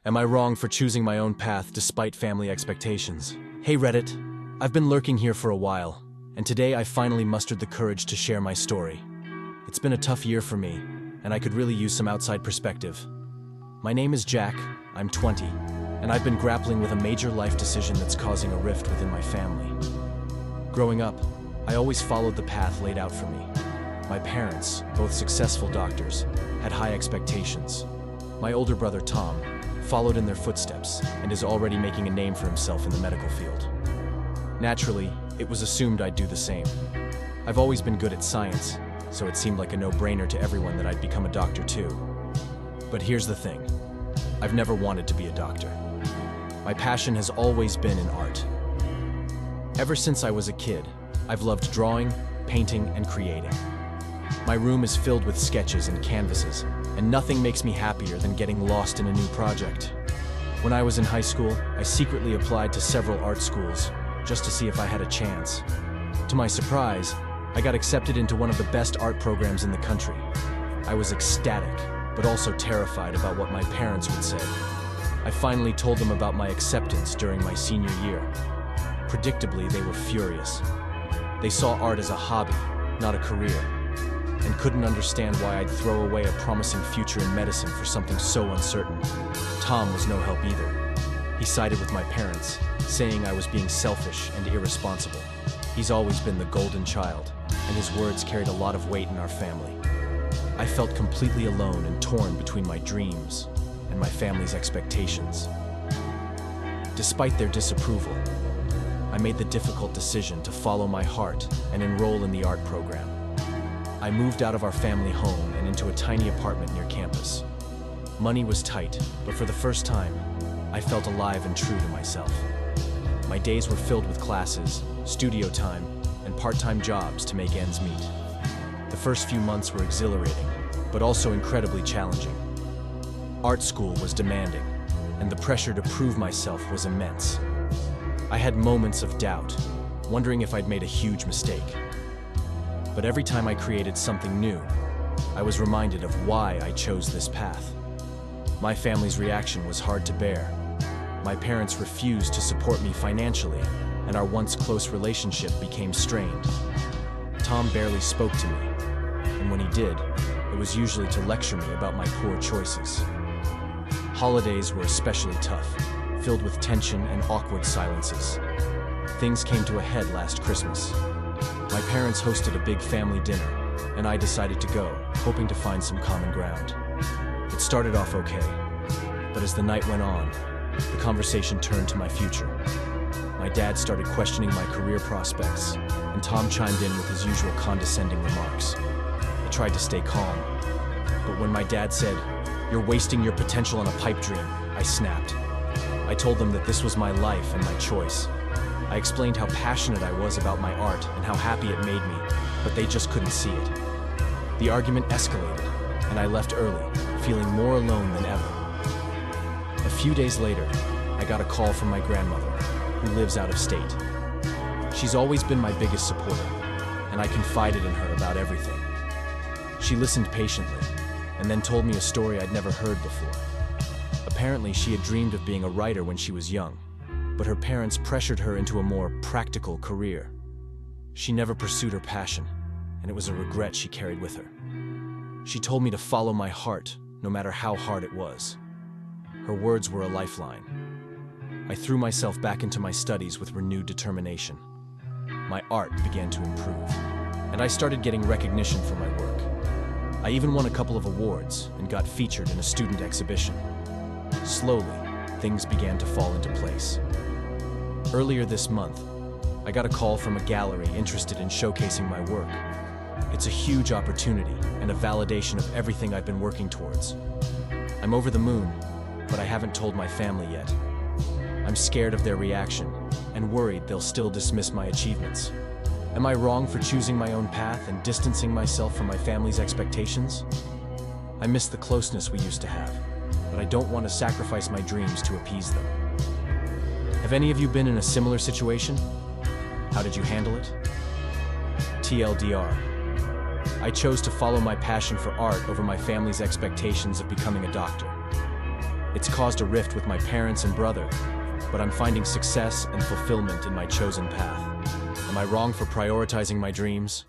Am I wrong for choosing my own path despite family expectations? Hey Reddit, I've been lurking here for a while, and today I finally mustered the courage to share my story. It's been a tough year for me, and I could really use some outside perspective. My name is Jack, I'm 20, and I've been grappling with a major life decision that's causing a rift within my family. Growing up, I always followed the path laid out for me. My parents, both successful doctors, had high expectations. My older brother Tom followed in their footsteps and is already making a name for himself in the medical field. Naturally, it was assumed I'd do the same. I've always been good at science, so it seemed like a no-brainer to everyone that I'd become a doctor too. But here's the thing. I've never wanted to be a doctor. My passion has always been in art. Ever since I was a kid, I've loved drawing, painting, and creating. My room is filled with sketches and canvases, and nothing makes me happier than getting lost in a new project. When I was in high school, I secretly applied to several art schools just to see if I had a chance. To my surprise, I got accepted into one of the best art programs in the country. I was ecstatic, but also terrified about what my parents would say. I finally told them about my acceptance during my senior year. Predictably, they were furious. They saw art as a hobby, not a career, and couldn't understand why I'd throw away a promising future in medicine for something so uncertain. Tom was no help either. He sided with my parents, saying I was being selfish and irresponsible. He's always been the golden child, and his words carried a lot of weight in our family. I felt completely alone and torn between my dreams and my family's expectations. Despite their disapproval, I made the difficult decision to follow my heart and enroll in the art program. I moved out of our family home and into a tiny apartment near campus. Money was tight, but for the first time, I felt alive and true to myself. My days were filled with classes, studio time, and part-time jobs to make ends meet. The first few months were exhilarating, but also incredibly challenging. Art school was demanding, and the pressure to prove myself was immense. I had moments of doubt, wondering if I'd made a huge mistake. But every time I created something new, I was reminded of why I chose this path. My family's reaction was hard to bear. My parents refused to support me financially, and our once close relationship became strained. Tom barely spoke to me, and when he did, it was usually to lecture me about my poor choices. Holidays were especially tough, filled with tension and awkward silences. Things came to a head last Christmas. My parents hosted a big family dinner, and I decided to go, hoping to find some common ground. It started off okay, but as the night went on, the conversation turned to my future. My dad started questioning my career prospects, and Tom chimed in with his usual condescending remarks. I tried to stay calm, but when my dad said, "You're wasting your potential on a pipe dream," I snapped. I told them that this was my life and my choice. I explained how passionate I was about my art and how happy it made me, but they just couldn't see it. The argument escalated, and I left early, feeling more alone than ever. A few days later, I got a call from my grandmother, who lives out of state. She's always been my biggest supporter, and I confided in her about everything. She listened patiently, and then told me a story I'd never heard before. Apparently, she had dreamed of being a writer when she was young, but her parents pressured her into a more practical career. She never pursued her passion, and it was a regret she carried with her. She told me to follow my heart, no matter how hard it was. Her words were a lifeline. I threw myself back into my studies with renewed determination. My art began to improve, and I started getting recognition for my work. I even won a couple of awards and got featured in a student exhibition. Slowly, things began to fall into place. Earlier this month, I got a call from a gallery interested in showcasing my work. It's a huge opportunity and a validation of everything I've been working towards. I'm over the moon, but I haven't told my family yet. I'm scared of their reaction and worried they'll still dismiss my achievements. Am I wrong for choosing my own path and distancing myself from my family's expectations? I miss the closeness we used to have, but I don't want to sacrifice my dreams to appease them. Have any of you been in a similar situation? How did you handle it? TLDR. I chose to follow my passion for art over my family's expectations of becoming a doctor. It's caused a rift with my parents and brother, but I'm finding success and fulfillment in my chosen path. Am I wrong for prioritizing my dreams?